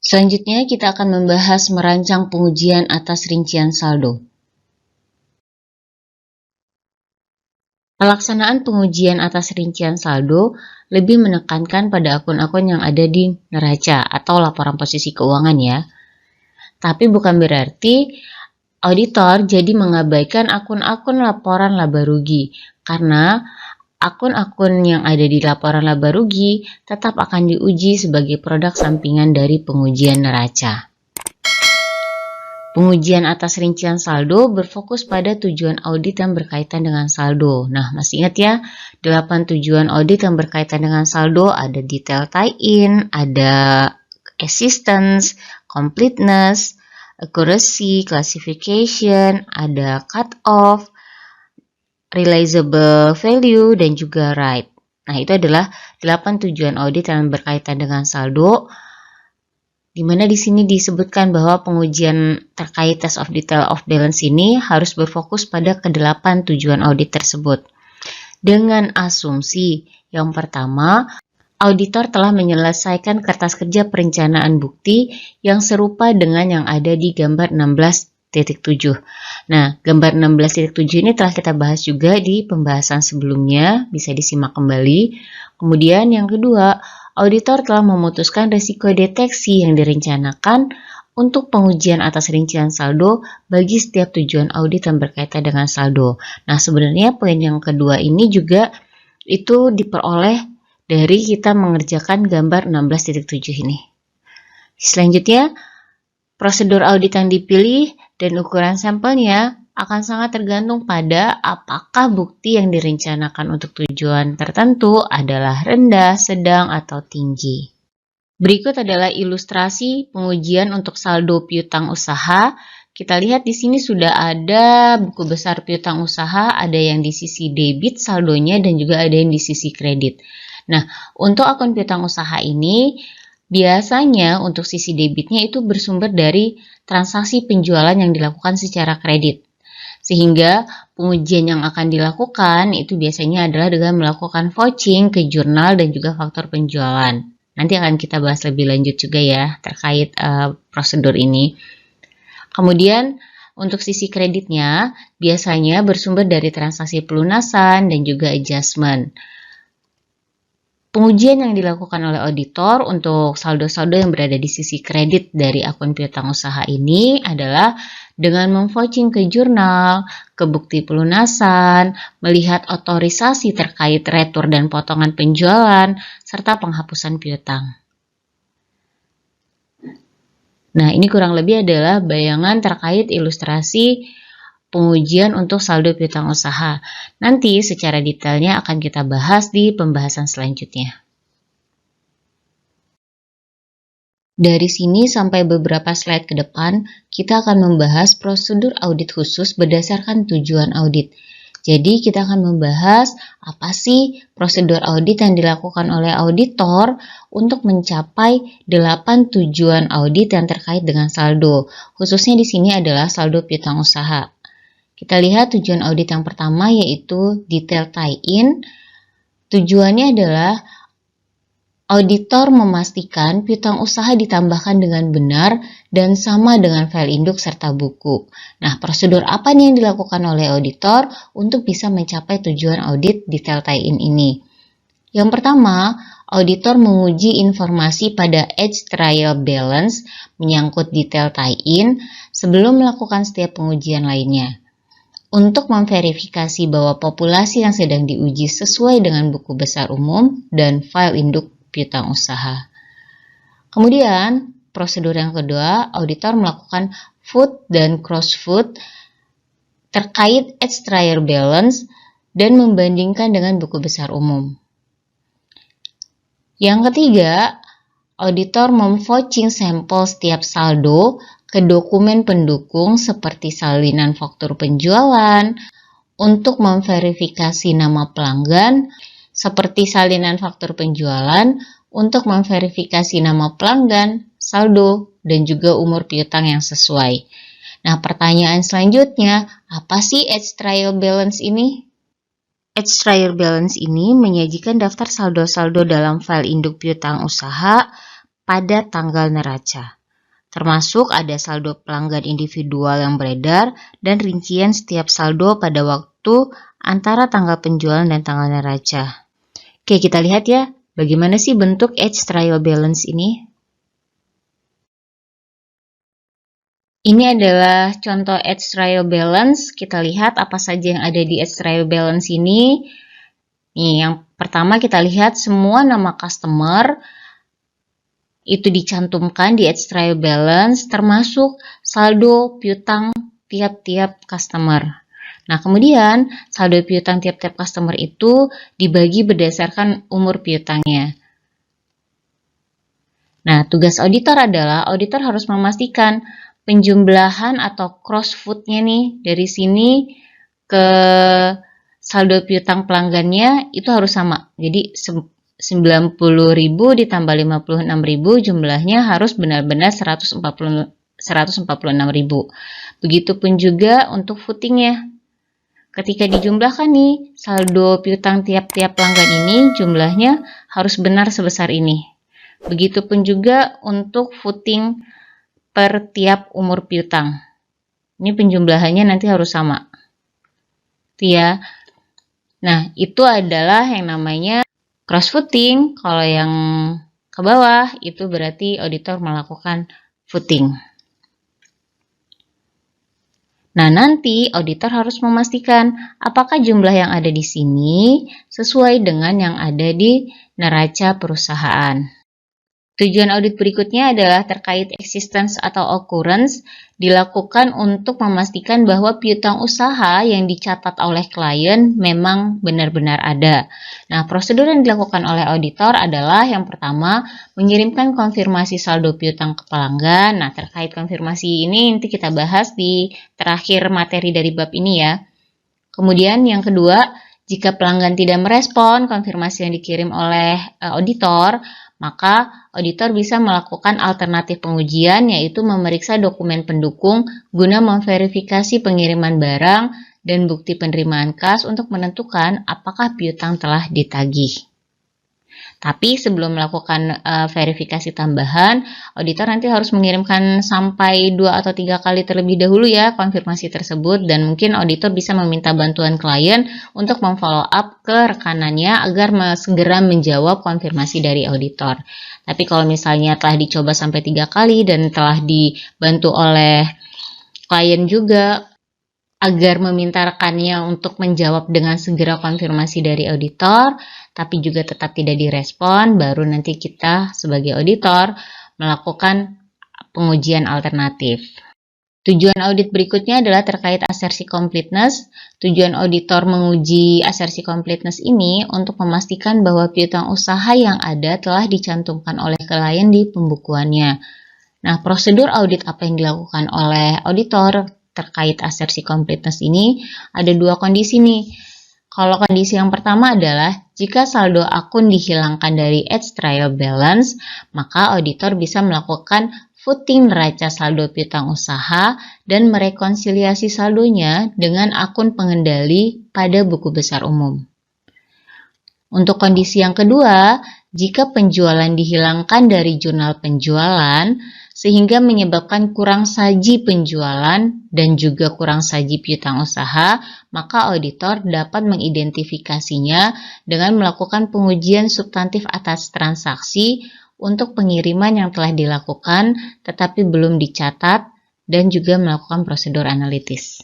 Selanjutnya kita akan membahas merancang pengujian atas rincian saldo. Pelaksanaan pengujian atas rincian saldo lebih menekankan pada akun-akun yang ada di neraca atau laporan posisi keuangan ya. Tapi bukan berarti auditor jadi mengabaikan akun-akun laporan laba rugi, karena akun-akun yang ada di laporan laba rugi tetap akan diuji sebagai produk sampingan dari pengujian neraca. Pengujian atas rincian saldo berfokus pada tujuan audit yang berkaitan dengan saldo. Nah, masih ingat ya, 8 tujuan audit yang berkaitan dengan saldo ada detail tie-in, ada assistance, completeness, accuracy, classification, ada cut-off, realizable value, dan juga right. Nah, itu adalah 8 tujuan audit yang berkaitan dengan saldo, di mana di sini disebutkan bahwa pengujian terkait test of detail of balance ini harus berfokus pada ke-8 tujuan audit tersebut. Dengan asumsi yang pertama, auditor telah menyelesaikan kertas kerja perencanaan bukti yang serupa dengan yang ada di gambar 16.7. Nah, gambar 16.7 ini telah kita bahas juga di pembahasan sebelumnya, bisa disimak kembali. Kemudian yang kedua, auditor telah memutuskan risiko deteksi yang direncanakan untuk pengujian atas rincian saldo bagi setiap tujuan audit yang berkaitan dengan saldo. Nah, sebenarnya poin yang kedua ini juga itu diperoleh dari kita mengerjakan gambar 16.7 ini. Selanjutnya, prosedur audit yang dipilih dan ukuran sampelnya akan sangat tergantung pada apakah bukti yang direncanakan untuk tujuan tertentu adalah rendah, sedang, atau tinggi. Berikut adalah ilustrasi pengujian untuk saldo piutang usaha. Kita lihat di sini sudah ada buku besar piutang usaha, ada yang di sisi debit saldonya dan juga ada yang di sisi kredit. Nah, untuk akun piutang usaha ini, biasanya untuk sisi debitnya itu bersumber dari transaksi penjualan yang dilakukan secara kredit. Sehingga pengujian yang akan dilakukan itu biasanya adalah dengan melakukan vouching ke jurnal dan juga faktor penjualan. Nanti akan kita bahas lebih lanjut juga ya terkait prosedur ini. Kemudian untuk sisi kreditnya biasanya bersumber dari transaksi pelunasan dan juga adjustment. Pengujian yang dilakukan oleh auditor untuk saldo-saldo yang berada di sisi kredit dari akun piutang usaha ini adalah dengan memvouching ke jurnal, ke bukti pelunasan, melihat otorisasi terkait retur dan potongan penjualan, serta penghapusan piutang. Nah, ini kurang lebih adalah bayangan terkait ilustrasi pengujian untuk saldo piutang usaha. Nanti secara detailnya akan kita bahas di pembahasan selanjutnya. Dari sini sampai beberapa slide ke depan, kita akan membahas prosedur audit khusus berdasarkan tujuan audit. Jadi kita akan membahas apa sih prosedur audit yang dilakukan oleh auditor untuk mencapai 8 tujuan audit yang terkait dengan saldo. Khususnya di sini adalah saldo piutang usaha. Kita lihat tujuan audit yang pertama yaitu detail tie-in. Tujuannya adalah auditor memastikan piutang usaha ditambahkan dengan benar dan sama dengan file induk serta buku. Nah, prosedur apa nih yang dilakukan oleh auditor untuk bisa mencapai tujuan audit detail tie-in ini? Yang pertama, auditor menguji informasi pada edge trial balance menyangkut detail tie-in sebelum melakukan setiap pengujian lainnya. Untuk memverifikasi bahwa populasi yang sedang diuji sesuai dengan buku besar umum dan file induk piutang usaha. Kemudian, prosedur yang kedua, auditor melakukan foot dan cross foot terkait edge trial balance dan membandingkan dengan buku besar umum. Yang ketiga, auditor memvouching sampel setiap saldo ke dokumen pendukung seperti salinan faktur penjualan untuk memverifikasi nama pelanggan, seperti salinan faktur penjualan untuk memverifikasi nama pelanggan, saldo, dan juga umur piutang yang sesuai. Nah, pertanyaan selanjutnya, apa sih edge trial balance ini? Edge trial balance ini menyajikan daftar saldo-saldo dalam file induk piutang usaha pada tanggal neraca. termasuk ada saldo pelanggan individual yang beredar dan rincian setiap saldo pada waktu antara tanggal penjualan dan tanggal neraca. Oke, kita lihat ya, bagaimana sih bentuk Edge Trial Balance ini? Ini adalah contoh Edge Trial Balance. Kita lihat apa saja yang ada di Edge Trial Balance ini. Nih, yang pertama kita lihat semua nama customer itu dicantumkan di Edge Trial Balance, termasuk saldo piutang tiap-tiap customer. Nah, kemudian saldo piutang tiap-tiap customer itu dibagi berdasarkan umur piutangnya. Nah, tugas auditor adalah auditor harus memastikan penjumlahan atau cross-foot-nya nih dari sini ke saldo piutang pelanggannya itu harus sama. Jadi 90.000 ditambah 56.000 jumlahnya harus benar-benar 146.000. Begitupun juga untuk footingnya. Ketika dijumlahkan nih saldo piutang tiap-tiap pelanggan ini jumlahnya harus benar sebesar ini. Begitupun juga untuk footing per tiap umur piutang. Ini penjumlahannya nanti harus sama. Ya. Nah, itu adalah yang namanya cross footing. Kalau yang ke bawah itu berarti auditor melakukan footing. Nah, nanti auditor harus memastikan apakah jumlah yang ada di sini sesuai dengan yang ada di neraca perusahaan. Tujuan audit berikutnya adalah terkait existence atau occurrence dilakukan untuk memastikan bahwa piutang usaha yang dicatat oleh klien memang benar-benar ada. Nah, prosedur yang dilakukan oleh auditor adalah yang pertama, mengirimkan konfirmasi saldo piutang ke pelanggan. Nah, terkait konfirmasi ini nanti kita bahas di terakhir materi dari bab ini ya. Kemudian yang kedua, jika pelanggan tidak merespon konfirmasi yang dikirim oleh auditor, maka auditor bisa melakukan alternatif pengujian, yaitu memeriksa dokumen pendukung guna memverifikasi pengiriman barang dan bukti penerimaan kas untuk menentukan apakah piutang telah ditagih. Tapi sebelum melakukan verifikasi tambahan, auditor nanti harus mengirimkan sampai 2 atau 3 kali terlebih dahulu ya konfirmasi tersebut, dan mungkin auditor bisa meminta bantuan klien untuk memfollow up ke rekanannya agar segera menjawab konfirmasi dari auditor. Tapi kalau misalnya telah dicoba sampai 3 kali dan telah dibantu oleh klien juga agar meminta rekannya untuk menjawab dengan segera konfirmasi dari auditor, tapi juga tetap tidak direspon, baru nanti kita sebagai auditor melakukan pengujian alternatif. Tujuan audit berikutnya adalah terkait asersi completeness. Tujuan auditor menguji asersi completeness ini untuk memastikan bahwa piutang usaha yang ada telah dicantumkan oleh klien di pembukuannya. Nah, prosedur audit apa yang dilakukan oleh auditor terkait asersi completeness ini ada 2 kondisi nih. Kalau kondisi yang pertama adalah jika saldo akun dihilangkan dari Edge Trial Balance, maka auditor bisa melakukan footing neraca saldo piutang usaha dan merekonsiliasi saldonya dengan akun pengendali pada buku besar umum. Untuk kondisi yang kedua, jika penjualan dihilangkan dari jurnal penjualan, sehingga menyebabkan kurang saji penjualan dan juga kurang saji piutang usaha, maka auditor dapat mengidentifikasinya dengan melakukan pengujian substantif atas transaksi untuk pengiriman yang telah dilakukan tetapi belum dicatat dan juga melakukan prosedur analitis.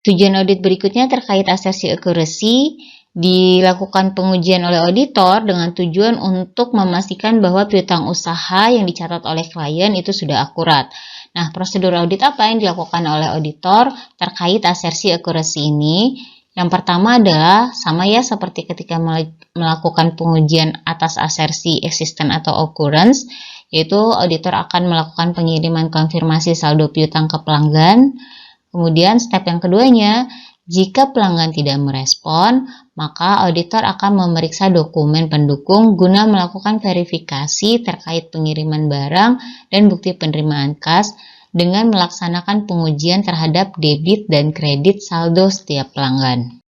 Tujuan audit berikutnya terkait asersi accuracy. Dilakukan pengujian oleh auditor dengan tujuan untuk memastikan bahwa piutang usaha yang dicatat oleh klien itu sudah akurat. Nah, prosedur audit apa yang dilakukan oleh auditor terkait asersi accuracy ini? Yang pertama adalah sama ya seperti ketika melakukan pengujian atas asersi existent atau occurrence, yaitu auditor akan melakukan pengiriman konfirmasi saldo piutang ke pelanggan. Kemudian step yang keduanya, jika pelanggan tidak merespon, maka auditor akan memeriksa dokumen pendukung guna melakukan verifikasi terkait pengiriman barang dan bukti penerimaan kas dengan melaksanakan pengujian terhadap debit dan kredit saldo setiap pelanggan.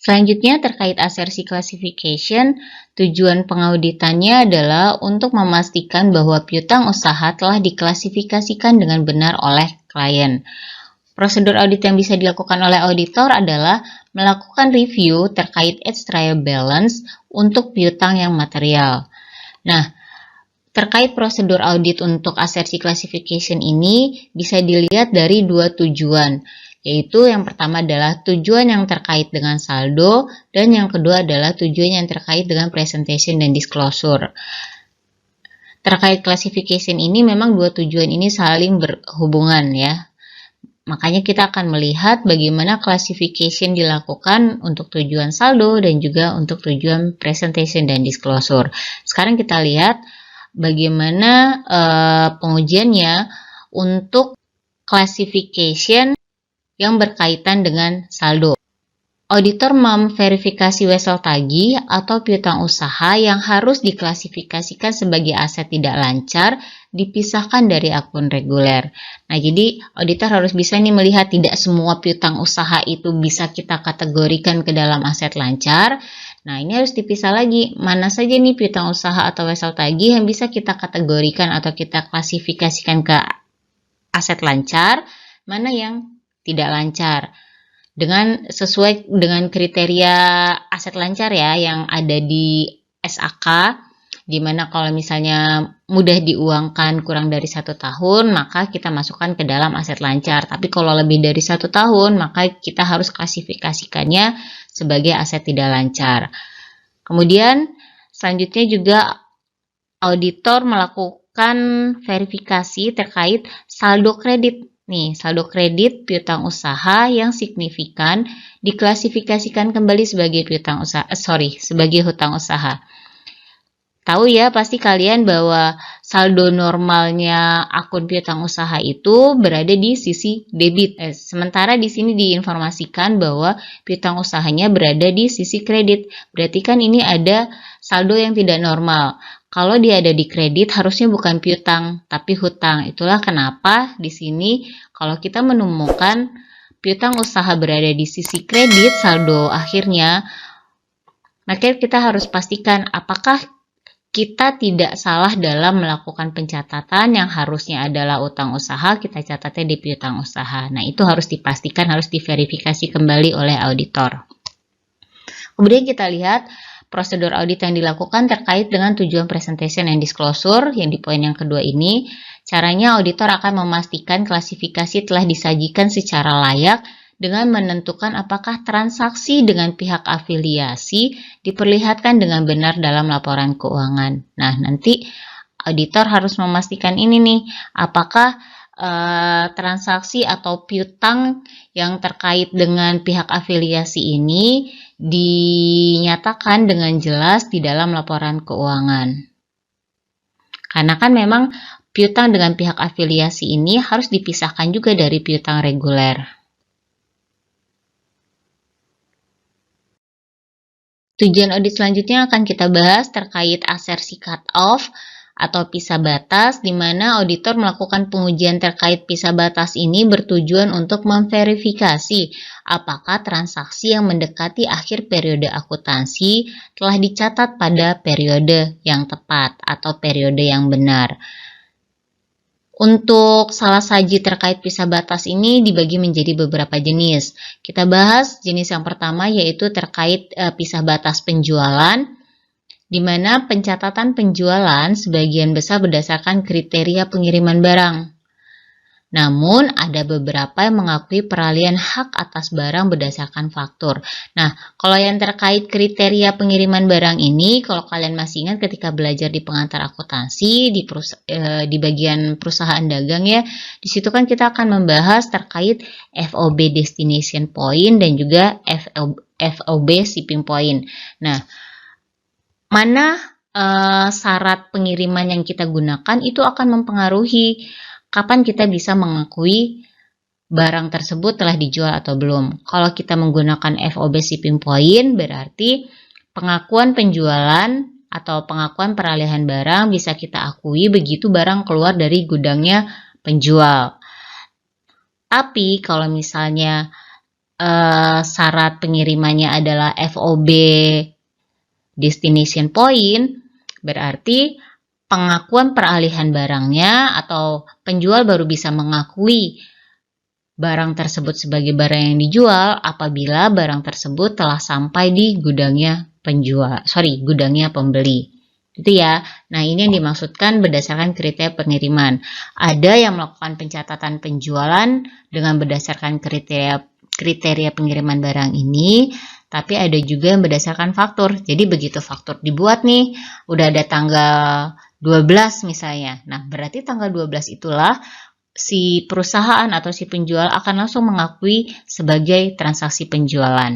Selanjutnya terkait assertion classification, tujuan pengauditannya adalah untuk memastikan bahwa piutang usaha telah diklasifikasikan dengan benar oleh klien. Prosedur audit yang bisa dilakukan oleh auditor adalah melakukan review terkait age trial balance untuk piutang yang material. Nah, terkait prosedur audit untuk assertion classification ini bisa dilihat dari dua tujuan, yaitu yang pertama adalah tujuan yang terkait dengan saldo dan yang kedua adalah tujuan yang terkait dengan presentation dan disclosure. Terkait classification ini memang dua tujuan ini saling berhubungan ya. Makanya kita akan melihat bagaimana classification dilakukan untuk tujuan saldo dan juga untuk tujuan presentation dan disclosure. Sekarang kita lihat bagaimana pengujiannya untuk classification yang berkaitan dengan saldo. Auditor memverifikasi wesel tagih atau piutang usaha yang harus diklasifikasikan sebagai aset tidak lancar dipisahkan dari akun reguler. Nah, jadi auditor harus bisa nih melihat tidak semua piutang usaha itu bisa kita kategorikan ke dalam aset lancar. Nah, ini harus dipisah lagi. Mana saja nih piutang usaha atau wesel tagih yang bisa kita kategorikan atau kita klasifikasikan ke aset lancar, mana yang tidak lancar. Dengan sesuai dengan kriteria aset lancar ya yang ada di SAK, di mana kalau misalnya mudah diuangkan kurang dari 1 tahun, maka kita masukkan ke dalam aset lancar. Tapi kalau lebih dari 1 tahun, maka kita harus klasifikasikannya sebagai aset tidak lancar. Kemudian selanjutnya juga auditor melakukan verifikasi terkait saldo kredit. Nih, saldo kredit piutang usaha yang signifikan diklasifikasikan kembali sebagai piutang usaha, sebagai hutang usaha. Tahu ya pasti kalian bahwa saldo normalnya akun piutang usaha itu berada di sisi debit. Sementara di sini diinformasikan bahwa piutang usahanya berada di sisi kredit. Berarti kan ini ada saldo yang tidak normal. Kalau dia ada di kredit harusnya bukan piutang tapi hutang. Itulah kenapa di sini kalau kita menemukan piutang usaha berada di sisi kredit saldo akhirnya, maka kita harus pastikan apakah kita tidak salah dalam melakukan pencatatan yang harusnya adalah utang usaha, kita catatnya di piutang usaha. Nah, itu harus dipastikan, harus diverifikasi kembali oleh auditor. Kemudian kita lihat prosedur audit yang dilakukan terkait dengan tujuan presentation and disclosure yang di poin yang kedua ini. Caranya auditor akan memastikan klasifikasi telah disajikan secara layak dengan menentukan apakah transaksi dengan pihak afiliasi diperlihatkan dengan benar dalam laporan keuangan. Nah, nanti auditor harus memastikan ini nih, apakah transaksi atau piutang yang terkait dengan pihak afiliasi ini dinyatakan dengan jelas di dalam laporan keuangan. Karena kan memang piutang dengan pihak afiliasi ini harus dipisahkan juga dari piutang reguler. Tujuan audit selanjutnya akan kita bahas terkait assertion cut-off atau pisah batas, di mana auditor melakukan pengujian terkait pisah batas ini bertujuan untuk memverifikasi apakah transaksi yang mendekati akhir periode akuntansi telah dicatat pada periode yang tepat atau periode yang benar. Untuk salah saji terkait pisah batas ini dibagi menjadi beberapa jenis. Kita bahas jenis yang pertama yaitu terkait pisah batas penjualan, di mana pencatatan penjualan sebagian besar berdasarkan kriteria pengiriman barang. Namun, ada beberapa yang mengakui peralihan hak atas barang berdasarkan faktur. Nah, kalau yang terkait kriteria pengiriman barang ini, kalau kalian masih ingat ketika belajar di pengantar akuntansi, di bagian perusahaan dagang ya, di situ kan kita akan membahas terkait FOB Destination Point dan juga FOB Shipping Point. Nah, mana syarat pengiriman yang kita gunakan itu akan mempengaruhi kapan kita bisa mengakui barang tersebut telah dijual atau belum. Kalau kita menggunakan FOB Shipping Point, berarti pengakuan penjualan atau pengakuan peralihan barang bisa kita akui begitu barang keluar dari gudangnya penjual. Tapi kalau misalnya syarat pengirimannya adalah FOB destination point, berarti pengakuan peralihan barangnya atau penjual baru bisa mengakui barang tersebut sebagai barang yang dijual apabila barang tersebut telah sampai di gudangnya gudangnya pembeli. Itu ya. Nah, ini yang dimaksudkan berdasarkan kriteria pengiriman. Ada yang melakukan pencatatan penjualan dengan berdasarkan kriteria pengiriman barang ini, tapi ada juga yang berdasarkan faktur. Jadi begitu faktur dibuat nih, udah ada tanggal 12 misalnya. Nah, berarti tanggal 12 itulah si perusahaan atau si penjual akan langsung mengakui sebagai transaksi penjualan.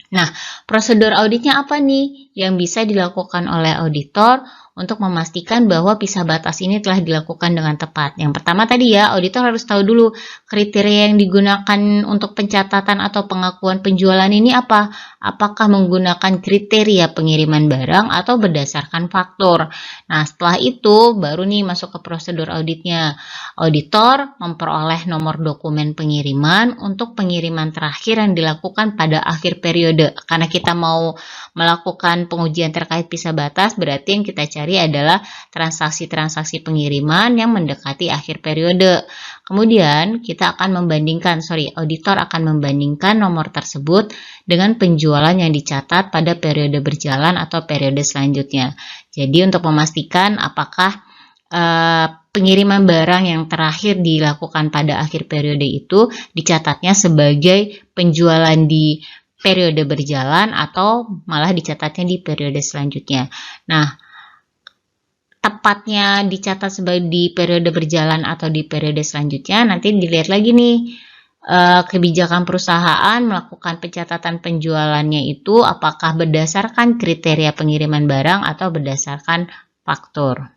Nah, prosedur auditnya apa nih yang bisa dilakukan oleh auditor untuk memastikan bahwa pisah batas ini telah dilakukan dengan tepat? Yang pertama tadi ya, auditor harus tahu dulu kriteria yang digunakan untuk pencatatan atau pengakuan penjualan ini apa? Apakah menggunakan kriteria pengiriman barang atau berdasarkan faktur? Nah, setelah itu baru nih masuk ke prosedur auditnya. Auditor memperoleh nomor dokumen pengiriman untuk pengiriman terakhir yang dilakukan pada akhir periode. Karena kita mau melakukan pengujian terkait pisah batas, berarti yang kita cari adalah transaksi-transaksi pengiriman yang mendekati akhir periode. Kemudian kita akan auditor akan membandingkan nomor tersebut dengan penjualan yang dicatat pada periode berjalan atau periode selanjutnya. Jadi untuk memastikan apakah pengiriman barang yang terakhir dilakukan pada akhir periode itu dicatatnya sebagai penjualan di periode berjalan atau malah dicatatnya di periode selanjutnya. Nah, tepatnya dicatat sebagai di periode berjalan atau di periode selanjutnya nanti dilihat lagi nih kebijakan perusahaan melakukan pencatatan penjualannya itu apakah berdasarkan kriteria pengiriman barang atau berdasarkan faktur.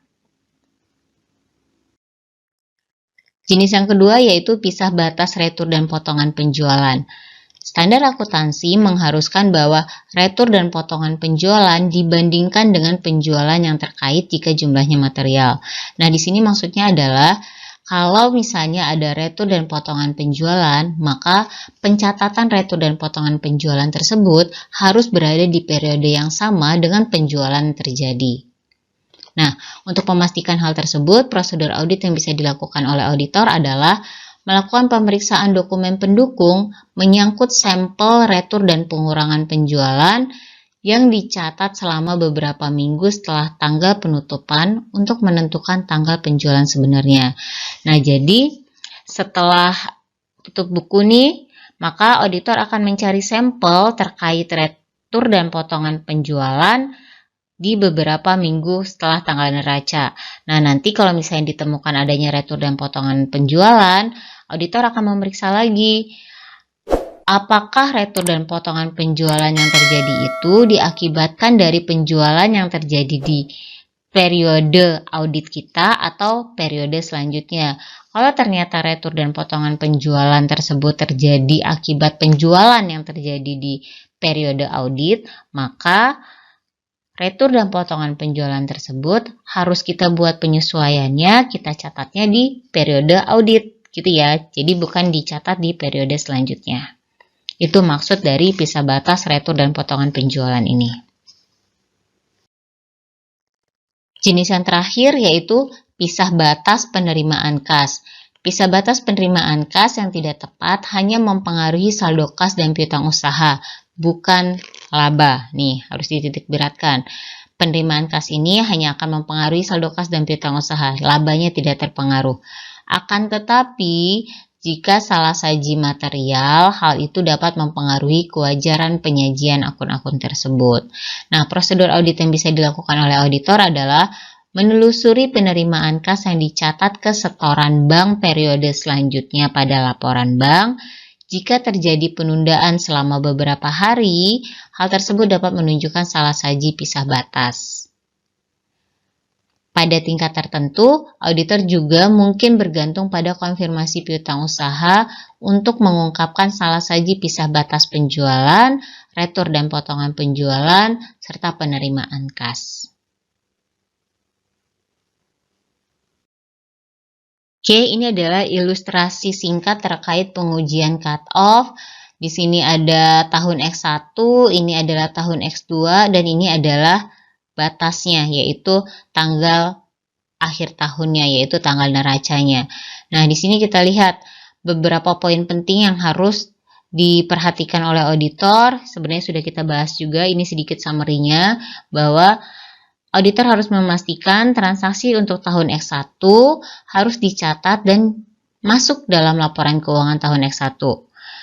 Jenis yang kedua yaitu pisah batas retur dan potongan penjualan. Standar akuntansi mengharuskan bahwa retur dan potongan penjualan dibandingkan dengan penjualan yang terkait jika jumlahnya material. Nah, di sini maksudnya adalah kalau misalnya ada retur dan potongan penjualan, maka pencatatan retur dan potongan penjualan tersebut harus berada di periode yang sama dengan penjualan yang terjadi. Nah, untuk memastikan hal tersebut, prosedur audit yang bisa dilakukan oleh auditor adalah melakukan pemeriksaan dokumen pendukung menyangkut sampel retur dan pengurangan penjualan yang dicatat selama beberapa minggu setelah tanggal penutupan untuk menentukan tanggal penjualan sebenarnya. Nah, jadi setelah tutup buku nih, maka auditor akan mencari sampel terkait retur dan potongan penjualan di beberapa minggu setelah tanggal neraca. Nah, nanti kalau misalnya ditemukan adanya retur dan potongan penjualan, auditor akan memeriksa lagi apakah retur dan potongan penjualan yang terjadi itu diakibatkan dari penjualan yang terjadi di periode audit kita atau periode selanjutnya. Kalau ternyata retur dan potongan penjualan tersebut terjadi akibat penjualan yang terjadi di periode audit, maka retur dan potongan penjualan tersebut harus kita buat penyesuaiannya, kita catatnya di periode audit gitu ya. Jadi bukan dicatat di periode selanjutnya. Itu maksud dari pisah batas retur dan potongan penjualan ini. Jenis yang terakhir yaitu pisah batas penerimaan kas. Pisah batas penerimaan kas yang tidak tepat hanya mempengaruhi saldo kas dan piutang usaha, bukan laba. Nih, harus dititik beratkan. Penerimaan kas ini hanya akan mempengaruhi saldo kas dan piutang usaha. Labanya tidak terpengaruh. Akan tetapi, jika salah saji material, hal itu dapat mempengaruhi kewajaran penyajian akun-akun tersebut. Nah, prosedur audit yang bisa dilakukan oleh auditor adalah menelusuri penerimaan kas yang dicatat ke setoran bank periode selanjutnya pada laporan bank. Jika terjadi penundaan selama beberapa hari, hal tersebut dapat menunjukkan salah saji pisah batas. Pada tingkat tertentu, auditor juga mungkin bergantung pada konfirmasi piutang usaha untuk mengungkapkan salah saji pisah batas penjualan, retur dan potongan penjualan, serta penerimaan kas. Oke, ini adalah ilustrasi singkat terkait pengujian cut-off Di sini ada tahun X1, ini adalah tahun X2, dan ini adalah batasnya, yaitu tanggal akhir tahunnya, yaitu tanggal neracanya. Nah, di sini kita lihat beberapa poin penting yang harus diperhatikan oleh auditor. Sebenarnya sudah kita bahas juga, ini sedikit summary-nya, bahwa auditor harus memastikan transaksi untuk tahun X1 harus dicatat dan masuk dalam laporan keuangan tahun X1.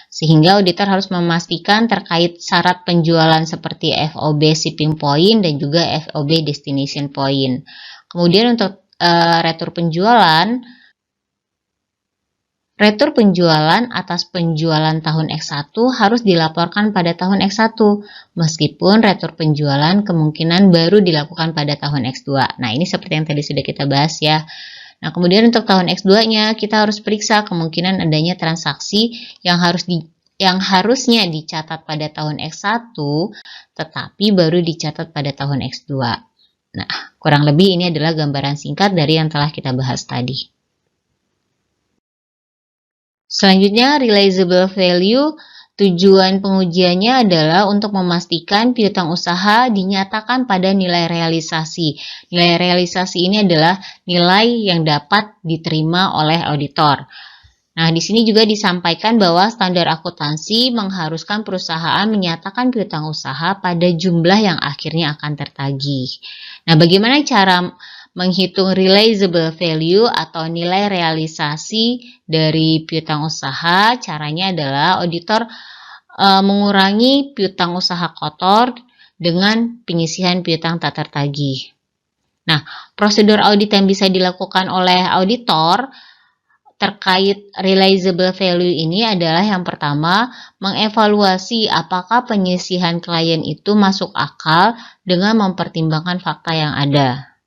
Sehingga auditor harus memastikan terkait syarat penjualan seperti FOB shipping point dan juga FOB destination point. Kemudian untuk retur penjualan atas penjualan tahun X1 harus dilaporkan pada tahun X1, meskipun retur penjualan kemungkinan baru dilakukan pada tahun X2. Nah, ini seperti yang tadi sudah kita bahas ya. Nah, kemudian untuk tahun X2-nya kita harus periksa kemungkinan adanya transaksi yang harusnya dicatat pada tahun X1 tetapi baru dicatat pada tahun X2. Nah, kurang lebih ini adalah gambaran singkat dari yang telah kita bahas tadi. Selanjutnya, realizable value. Tujuan pengujiannya adalah untuk memastikan piutang usaha dinyatakan pada nilai realisasi. Nilai realisasi ini adalah nilai yang dapat diterima oleh auditor. Nah, di sini juga disampaikan bahwa standar akuntansi mengharuskan perusahaan menyatakan piutang usaha pada jumlah yang akhirnya akan tertagih. Nah, bagaimana cara menghitung realizable value atau nilai realisasi dari piutang usaha? Caranya adalah auditor mengurangi piutang usaha kotor dengan penyisihan piutang tak tertagih. Nah, prosedur audit yang bisa dilakukan oleh auditor terkait realizable value ini adalah yang pertama, mengevaluasi apakah penyisihan klien itu masuk akal dengan mempertimbangkan fakta yang ada.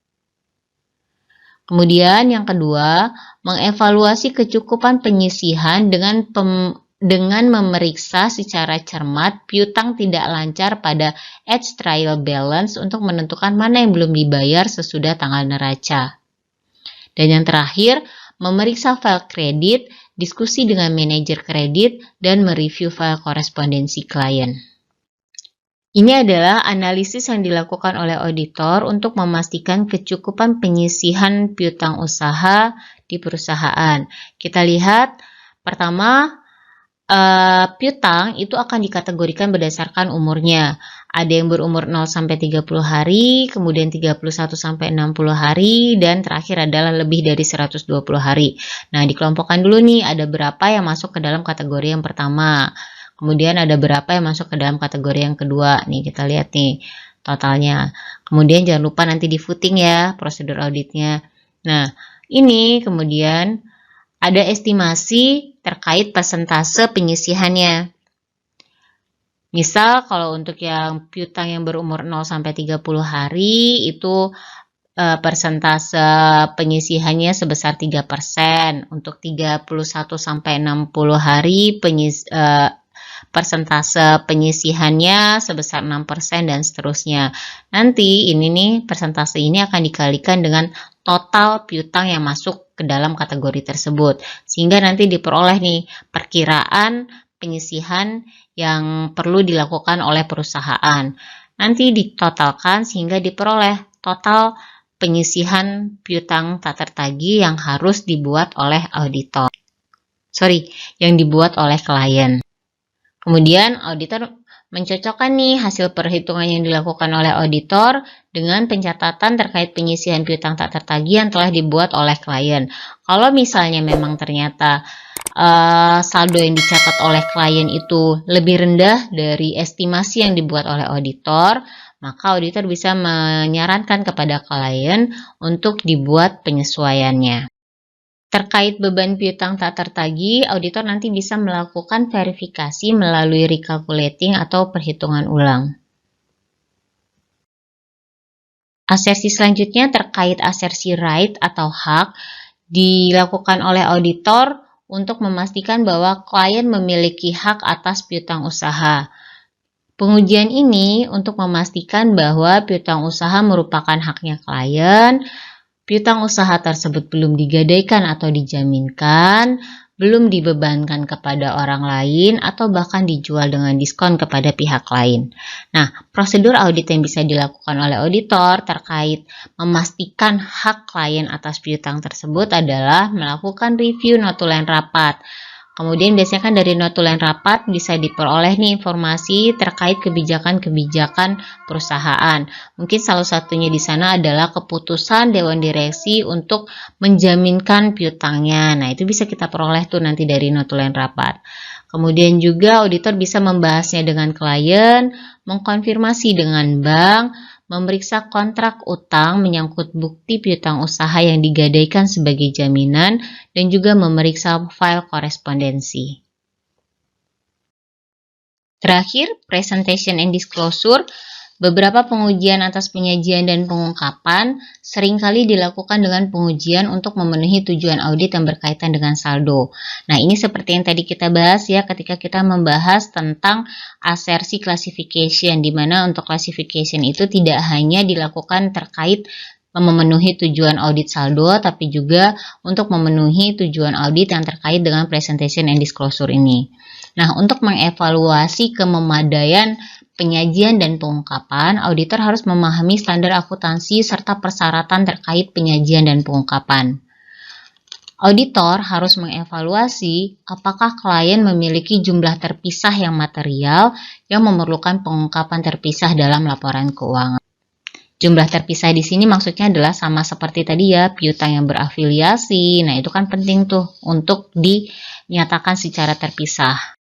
Kemudian yang kedua, mengevaluasi kecukupan penyisihan dengan memeriksa secara cermat piutang tidak lancar pada edge trial balance untuk menentukan mana yang belum dibayar sesudah tanggal neraca. Dan yang terakhir, memeriksa file kredit, diskusi dengan manajer kredit, dan mereview file korespondensi klien. Ini adalah analisis yang dilakukan oleh auditor untuk memastikan kecukupan penyisihan piutang usaha di perusahaan. Kita lihat, pertama, piutang itu akan dikategorikan berdasarkan umurnya. Ada yang berumur 0 sampai 30 hari, kemudian 31 sampai 60 hari, dan terakhir adalah lebih dari 120 hari. Nah, dikelompokkan dulu nih, ada berapa yang masuk ke dalam kategori yang pertama. Kemudian ada berapa yang masuk ke dalam kategori yang kedua. Nih, kita lihat nih totalnya. Kemudian jangan lupa nanti di footing ya, prosedur auditnya. Nah, ini kemudian ada estimasi terkait persentase penyisihannya. Misal kalau untuk yang piutang yang berumur 0 sampai 30 hari itu persentase penyisihannya sebesar 3%. Untuk 31 sampai 60 hari persentase penyisihannya sebesar 6% dan seterusnya. Nanti ini nih persentase ini akan dikalikan dengan total piutang yang masuk ke dalam kategori tersebut. Sehingga nanti diperoleh nih perkiraan penyisihan yang perlu dilakukan oleh perusahaan. Nanti ditotalkan sehingga diperoleh total penyisihan piutang tak tertagih yang harus dibuat oleh auditor. Yang dibuat oleh klien. Kemudian auditor mencocokkan nih hasil perhitungan yang dilakukan oleh auditor dengan pencatatan terkait penyisihan piutang tak tertagih yang telah dibuat oleh klien. Kalau misalnya memang ternyata saldo yang dicatat oleh klien itu lebih rendah dari estimasi yang dibuat oleh auditor, maka auditor bisa menyarankan kepada klien untuk dibuat penyesuaiannya. Terkait beban piutang tak tertagih, auditor nanti bisa melakukan verifikasi melalui recalculating atau perhitungan ulang. Asersi selanjutnya terkait asersi right atau hak dilakukan oleh auditor untuk memastikan bahwa klien memiliki hak atas piutang usaha. Pengujian ini untuk memastikan bahwa piutang usaha merupakan haknya klien, piutang usaha tersebut belum digadaikan atau dijaminkan, belum dibebankan kepada orang lain atau bahkan dijual dengan diskon kepada pihak lain. Nah, prosedur audit yang bisa dilakukan oleh auditor terkait memastikan hak klien atas piutang tersebut adalah melakukan review notulen rapat. Kemudian biasanya kan dari notulen rapat bisa diperoleh nih informasi terkait kebijakan-kebijakan perusahaan. Mungkin salah satunya di sana adalah keputusan Dewan Direksi untuk menjaminkan piutangnya. Nah, itu bisa kita peroleh tuh nanti dari notulen rapat. Kemudian juga auditor bisa membahasnya dengan klien, mengkonfirmasi dengan bank, memeriksa kontrak utang menyangkut bukti piutang usaha yang digadaikan sebagai jaminan, dan juga memeriksa file korespondensi. Terakhir, presentation and disclosure. Beberapa pengujian atas penyajian dan pengungkapan seringkali dilakukan dengan pengujian untuk memenuhi tujuan audit yang berkaitan dengan saldo. Nah, ini seperti yang tadi kita bahas ya ketika kita membahas tentang asersi classification, di mana untuk classification itu tidak hanya dilakukan terkait memenuhi tujuan audit saldo, tapi juga untuk memenuhi tujuan audit yang terkait dengan presentation and disclosure ini. Nah, untuk mengevaluasi kememadaian penyajian dan pengungkapan, auditor harus memahami standar akuntansi serta persyaratan terkait penyajian dan pengungkapan. Auditor harus mengevaluasi apakah klien memiliki jumlah terpisah yang material yang memerlukan pengungkapan terpisah dalam laporan keuangan. Jumlah terpisah di sini maksudnya adalah sama seperti tadi ya, piutang yang berafiliasi. Nah, itu kan penting tuh untuk dinyatakan secara terpisah.